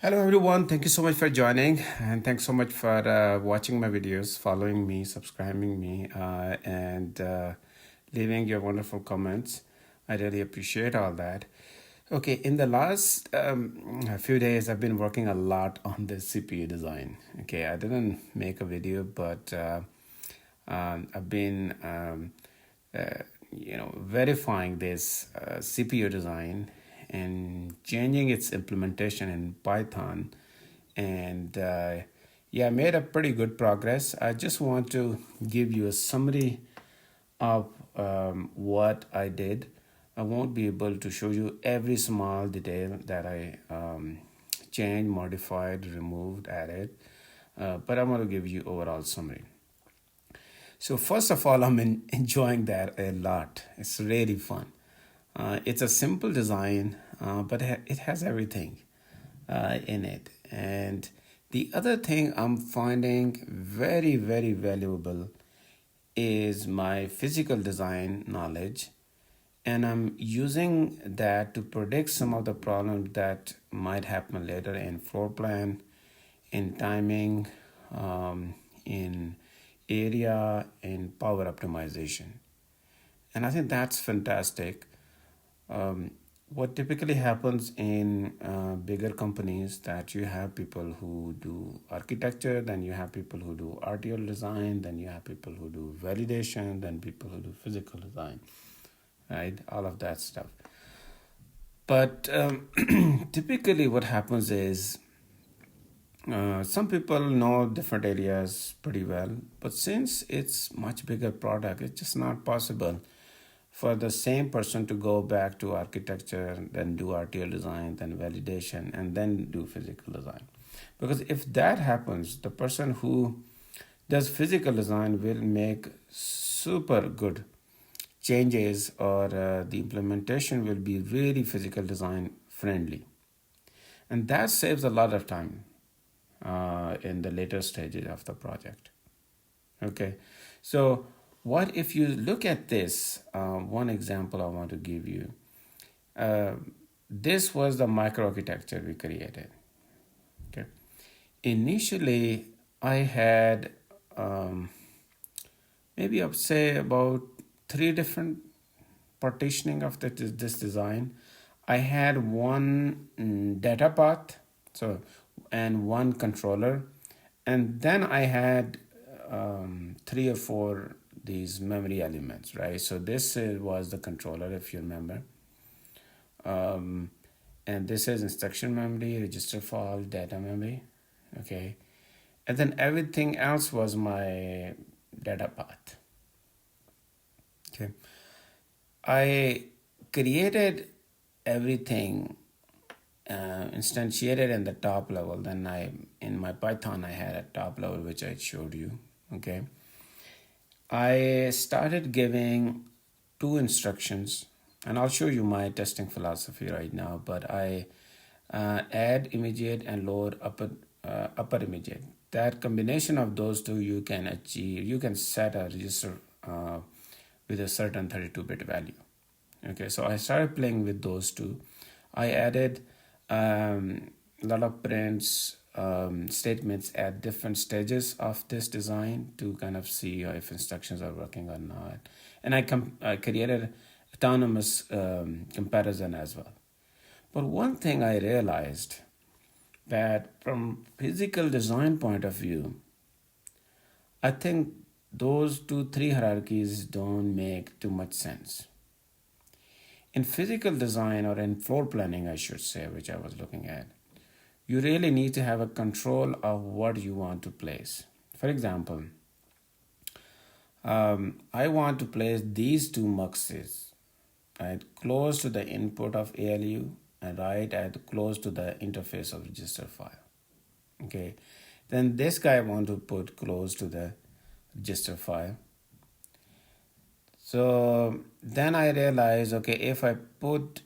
Hello everyone, thank you so much for joining and thanks so much for watching my videos, following me, subscribing me and leaving your wonderful comments. I really appreciate all that. Okay, in the last few days I've been working a lot on the CPU design. Okay, I didn't make a video but I've been verifying this CPU design and changing its implementation in Python. And yeah, I made a pretty good progress. I just want to give you a summary of what I did. I won't be able to show you every small detail that I changed, modified, removed, added, but I'm going to give you overall summary. So first of all, enjoying that a lot. It's really fun. It's a simple design, but it has everything in it. And the other thing I'm finding very, very valuable is my physical design knowledge. And I'm using that to predict some of the problems that might happen later in floor plan, in timing, in area, in power optimization. And I think that's fantastic. What typically happens in bigger companies that you have people who do architecture, then you have people who do RTL design, then you have people who do validation, then people who do physical design, right? All of that stuff. But typically what happens is some people know different areas pretty well, but since it's much bigger product, it's just not possible for the same person to go back to architecture, then do RTL design, then validation, and then do physical design. Because if that happens, the person who does physical design will make super good changes, or the implementation will be really physical design friendly. And that saves a lot of time in the later stages of the project. Okay, so what if you look at this? One example I want to give you. Uh, this was the microarchitecture we created. Okay, initially I had maybe I'd say about three different partitioning of this design. I had one data path, so and one controller, and then I had three or four these memory elements, right? So this was the controller, if you remember, and this is instruction memory, register file, data memory, okay, and then everything else was my data path. Okay, I created everything instantiated in the top level. Then in my Python I had a top level which I showed you. Okay, I started giving two instructions, and I'll show you my testing philosophy right now. But I add immediate and load upper immediate. That combination of those two you can achieve. You can set a register with a certain 32-bit value. Okay, so I started playing with those two. I added a lot of prints, statements at different stages of this design to kind of see if instructions are working or not. And I created autonomous comparison as well. But one thing I realized that from physical design point of view, I think those 2-3 hierarchies don't make too much sense. In physical design, or in floor planning, I should say, which I was looking at, you really need to have a control of what you want to place. For example, I want to place these two muxes right close to the input of ALU and right at close to the interface of register file. Okay, then this guy I want to put close to the register file. So then I realized, okay, if I put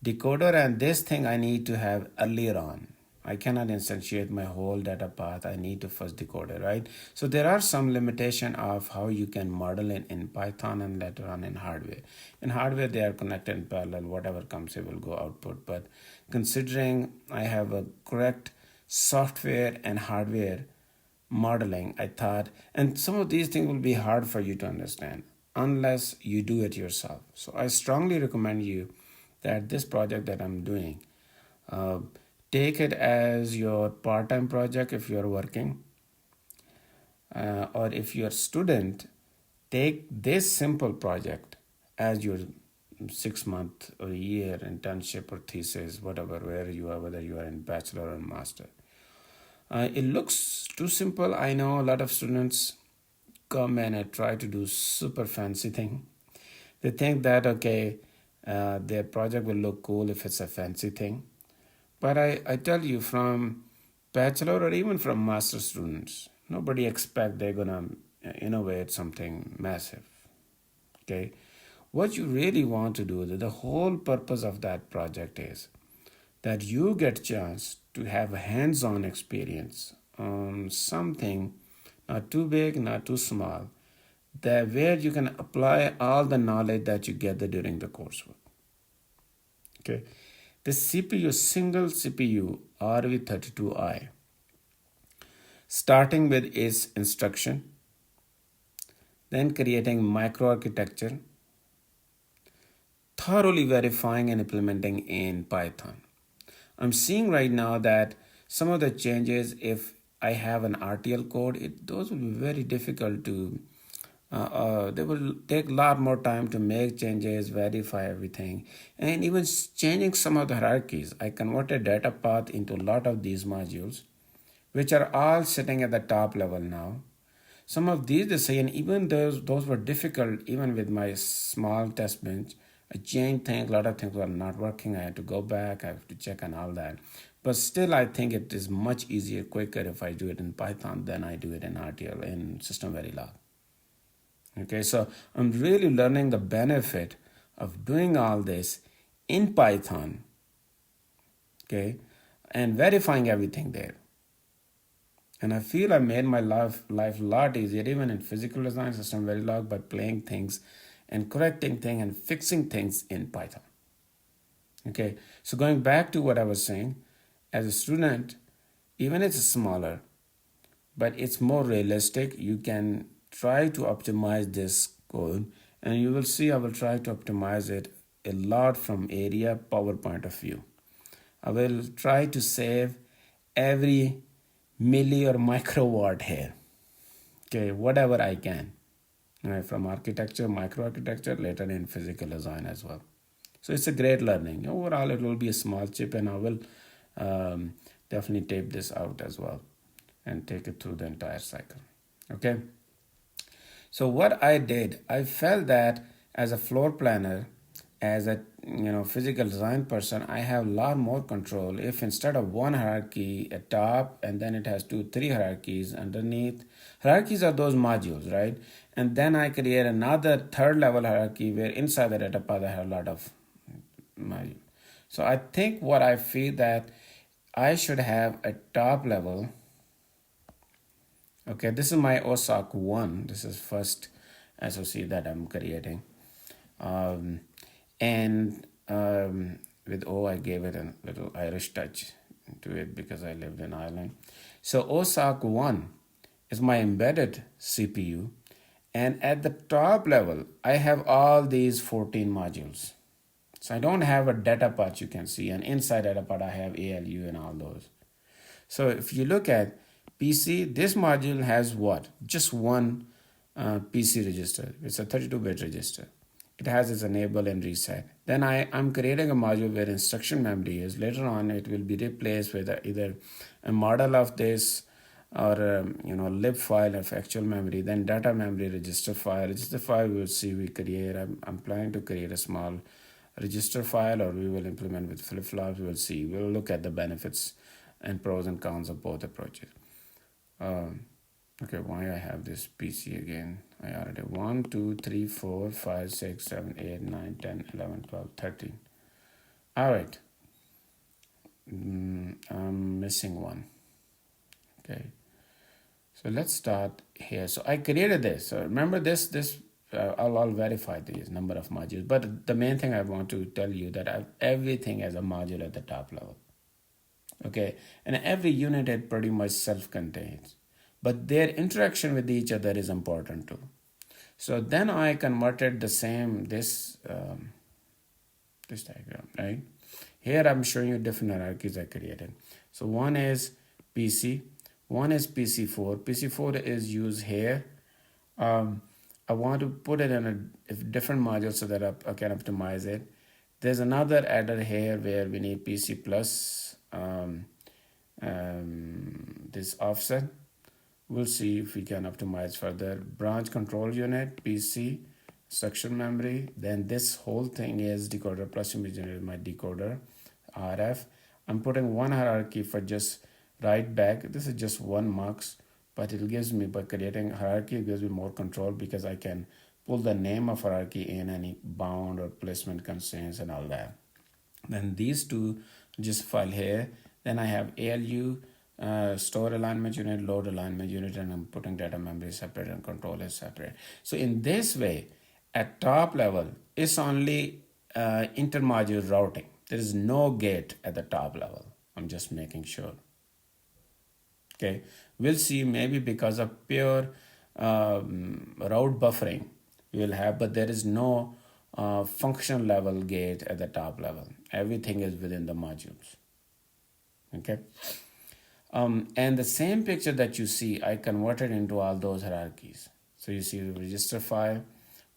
decoder and this thing I need to have earlier on. I cannot instantiate my whole data path. I need to first decode it, right? So there are some limitation of how you can model it in Python and later on in hardware. In hardware, they are connected in parallel. Whatever comes, it will go output. But considering I have a correct software and hardware modeling, I thought, and some of these things will be hard for you to understand unless you do it yourself. So I strongly recommend you that this project that I'm doing, uh, take it as your part-time project if you're working, or if you're a student, take this simple project as your 6 month or a year internship or thesis, whatever, where you are, whether you are in bachelor or master. It looks too simple. I know a lot of students come and try to do super fancy thing. They think that okay, their project will look cool if it's a fancy thing. But I tell you, from bachelor or even from master students, nobody expect they're gonna innovate something massive. Okay, what you really want to do, the whole purpose of that project is that you get chance to have a hands-on experience on something not too big, not too small, that where you can apply all the knowledge that you gather during the coursework. Okay, the CPU, single CPU RV32i, starting with its instruction, then creating microarchitecture, thoroughly verifying and implementing in Python. I'm seeing right now that some of the changes, if I have an RTL code, those will be very difficult to, they will take a lot more time to make changes, verify everything, and even changing some of the hierarchies. I converted data path into a lot of these modules, which are all sitting at the top level now. Some of these they say, and even those were difficult, even with my small test bench. I changed things, a lot of things were not working. I had to go back, I have to check and all that. But still, I think it is much easier, quicker if I do it in Python than I do it in RTL, in System Verilog. Okay, so I'm really learning the benefit of doing all this in Python, okay, and verifying everything there. And I feel I made my life a lot easier, even in physical design, System Verilog, by playing things and correcting things and fixing things in Python. Okay, so going back to what I was saying, as a student, even it's smaller, but it's more realistic. You can try to optimize this code, and you will see I will try to optimize it a lot from area power point of view. I will try to save every milli or microwatt here. Okay, whatever I can. Right, from architecture, microarchitecture, later in physical design as well. So it's a great learning. Overall, it will be a small chip, and I will definitely tape this out as well and take it through the entire cycle. Okay. So what I did, I felt that as a floor planner, as a physical design person, I have a lot more control. If instead of one hierarchy at top and then it has 2 3 hierarchies underneath, hierarchies are those modules, right? And then I create another third level hierarchy where inside the data path I have a lot of modules. So I think what I feel that I should have a top level. Okay, this is my OSAC 1. This is first SOC that I'm creating. And with O, I gave it a little Irish touch to it because I lived in Ireland. So OSAC 1 is my embedded CPU. And at the top level, I have all these 14 modules. So I don't have a data path you can see. And inside data path, I have ALU and all those. So if you look at PC, this module has what? Just one PC register. It's a 32-bit register. It has its enable and reset. Then I'm creating a module where instruction memory is. Later on, it will be replaced with either a model of this or lib file of actual memory. Then data memory register file. Register file we will see we create. I'm planning to create a small register file, or we will implement with flip-flops. We'll see. We'll look at the benefits and pros and cons of both approaches. Okay, why I have this PC again? I already 1, 2, 3, 4, 5, 6, 7, 8, 9, 10, 11, 12, 13. All right. I'm missing one. Okay, so let's start here. So I created this. So remember this. I'll verify these number of modules. But the main thing I want to tell you that everything has a module at the top level. Okay, and every unit it pretty much self-contains, but their interaction with each other is important too. So then I converted the same this diagram, right? Here I'm showing you different hierarchies I created. So one is PC, one is PC4. PC4 is used here. I want to put it in a different module so that I can optimize it. There's another adder here where we need PC plus this offset. We'll see if we can optimize further. Branch control unit, PC, instruction memory. Then this whole thing is decoder plus image generator, my decoder, RF. I'm putting one hierarchy for just write back. This is just one mux, but it gives me, by creating hierarchy, it gives me more control because I can pull the name of hierarchy in any bound or placement constraints and all that. Then these two just file here. Then I have ALU, store alignment unit, load alignment unit, and I'm putting data memory separate and control is separate. So in this way, at top level, it's only intermodule routing. There is no gate at the top level. I'm just making sure. Okay, we'll see maybe because of pure route buffering we will have, but there is no function level gate at the top level. Everything is within the modules. Okay. And the same picture that you see, I converted into all those hierarchies. So you see the register file,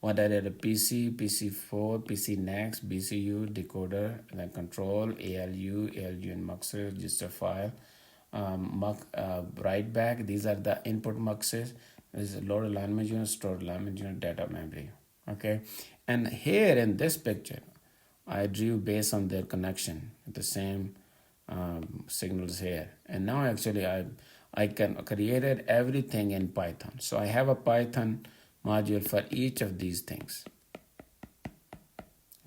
what I did a PC, PC4, PC next, BCU, decoder, and then control, ALU and muxes, register file, write back. These are the input muxes. This is load alignment unit, store alignment unit, data memory. Okay. And here in this picture, I drew based on their connection, the same signals here. And now actually I can created everything in Python. So I have a Python module for each of these things.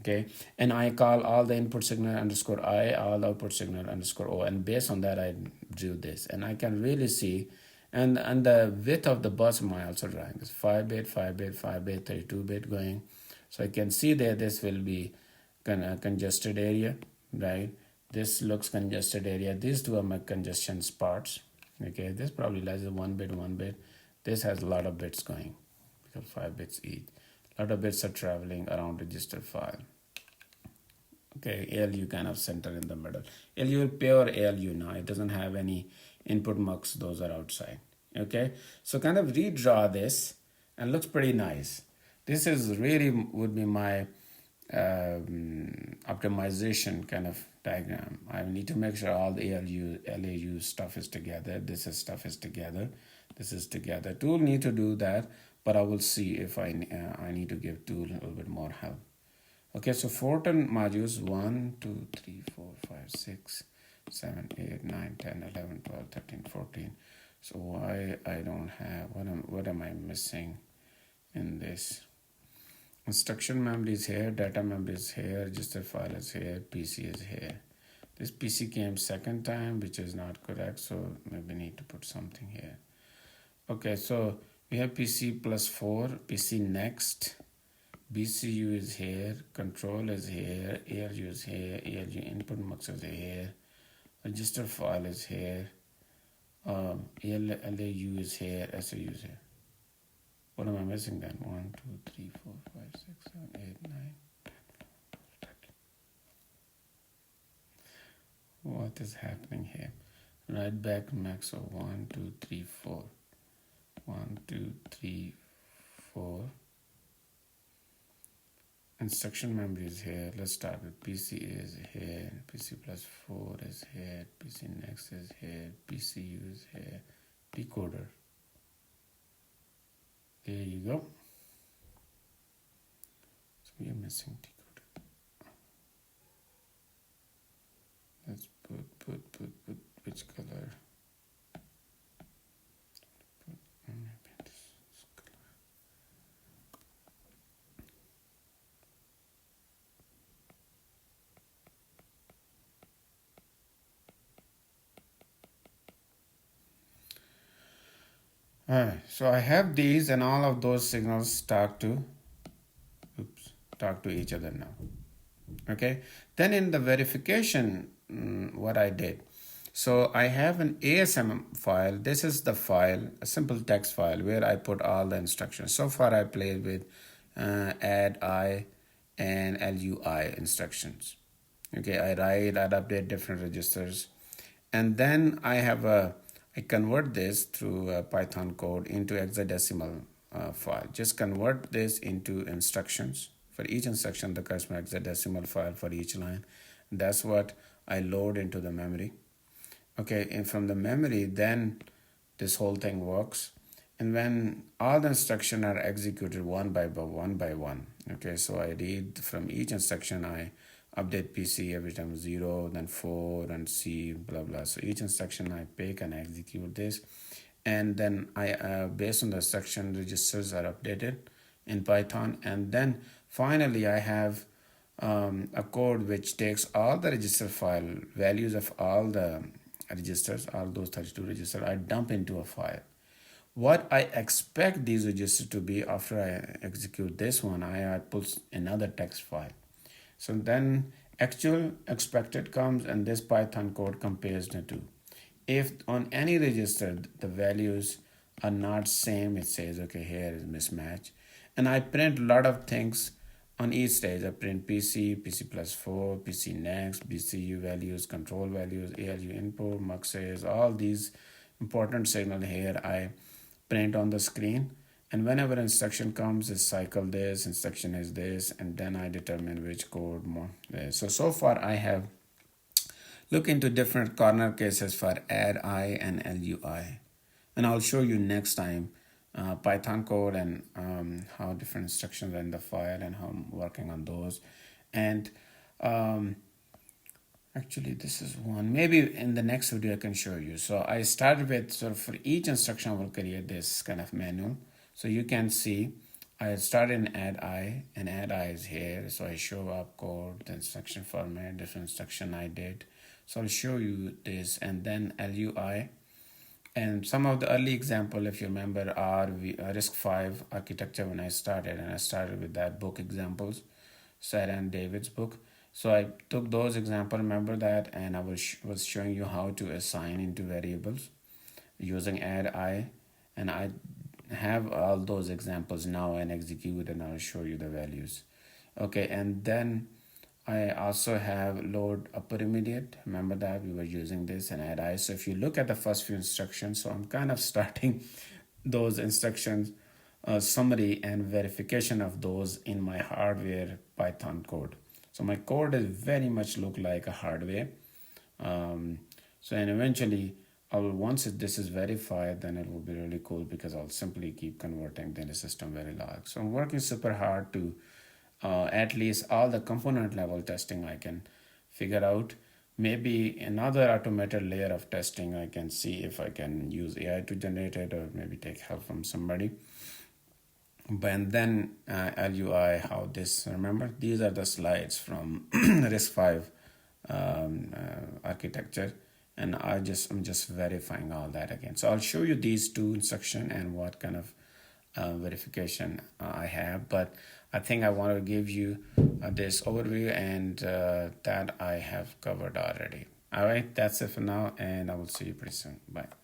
Okay, and I call all the input signal underscore I, all the output signal underscore O, and based on that I drew this, and I can really see, and the width of the bus am I also drawing this 5-bit, 5-bit, 5-bit, 32-bit going, so I can see that this will be congested area, right? This looks congested area. These two are my congestion spots. Okay, this probably less than 1-bit, 1-bit. This has a lot of bits going because 5 bits each. A lot of bits are traveling around register file. Okay, ALU kind of center in the middle. ALU pure ALU now. It doesn't have any input mux. Those are outside. Okay, so kind of redraw this and looks pretty nice. This is really would be my optimization kind of diagram. I need to make sure all the LAU stuff is together. This is stuff is together. This is together. Tool need to do that, but I will see if I need to give tool a little bit more help. Okay, so 14 modules 1, 2, 3, 4, 5, 6, 7, 8, 9, 10, 11, 12, 13, 14. So why I don't have what am I missing in this? Instruction memory is here, data memory is here, register file is here, PC is here. This PC came second time, which is not correct, so maybe need to put something here. Okay, so we have PC plus 4, PC next, BCU is here, control is here, ALU is here, ALU input mux is here, register file is here, LAU is here, SAU is here. What am I missing then? 1, 2, 3, 4, 5, 6, 7, 8, 9, 10, 11, 13. What is happening here? Write back max of 1, 2, 3, 4. 1, 2, 3, 4. Instruction memory is here. Let's start with PC is here, PC plus 4 is here, PC next is here, PCU is here, decoder. There you go. So we are missing decoder. Let's put which color? Maybe this color. So I have these, and all of those signals talk to each other now. Okay, then in the verification, what I did, so I have an ASM file. This is the file, a simple text file where I put all the instructions. So far I played with add I and LUI instructions. Okay, I write, I update different registers, and then I convert this through Python code into hexadecimal file. Just convert this into instructions. For each instruction, the corresponding hexadecimal file for each line. That's what I load into the memory. Okay, and from the memory, then this whole thing works. And when all the instructions are executed one by one, okay, so I read from each instruction, I update PC every time 0, then 4, and C, blah, blah. So each instruction I pick and execute this. And then based on the instruction, registers are updated in Python. And then finally, I have a code which takes all the register file values of all the registers, all those 32 registers, I dump into a file. What I expect these registers to be after I execute this one, I put another text file. So then actual expected comes, and this Python code compares the two. If on any register the values are not same, it says, okay, here is mismatch. And I print a lot of things on each stage. I print PC, PC plus 4, PC next, BCU values, control values, ALU input, muxes, all these important signal here I print on the screen. And whenever instruction comes, it cycle this, instruction is this, and then I determine which code more. So far I have looked into different corner cases for add I and LUI. And I'll show you next time Python code and how different instructions are in the file and how I'm working on those. And actually, this is one. Maybe in the next video I can show you. So I started with, sort of for each instruction I will create this kind of manual. So you can see I started in add I, and add I is here. So I show up code, the instruction format, different instruction I did. So I'll show you this, and then LUI. And some of the early example, if you remember, are RISC-V architecture when I started, and I started with that book examples, Sarah and David's book. So I took those examples, remember that, and I was showing you how to assign into variables using add I, and I have all those examples now and execute, and I'll show you the values. Okay, and then I also have load upper immediate. Remember that we were using this and add I. So if you look at the first few instructions, so I'm kind of starting those instructions, summary and verification of those in my hardware Python code. So my code is very much look like a hardware. So and eventually once this is verified, then it will be really cool because I'll simply keep converting then the system Verilog. So I'm working super hard to at least all the component level testing I can figure out. Maybe another automated layer of testing I can see if I can use AI to generate it, or maybe take help from somebody. But then LUI, how this, remember, these are the slides from RISC-V architecture, and I'm just verifying all that again. So I'll show you these two instructions and what kind of verification I have, but I think I want to give you this overview, and that I have covered already. All right, that's it for now, and I will see you pretty soon. Bye.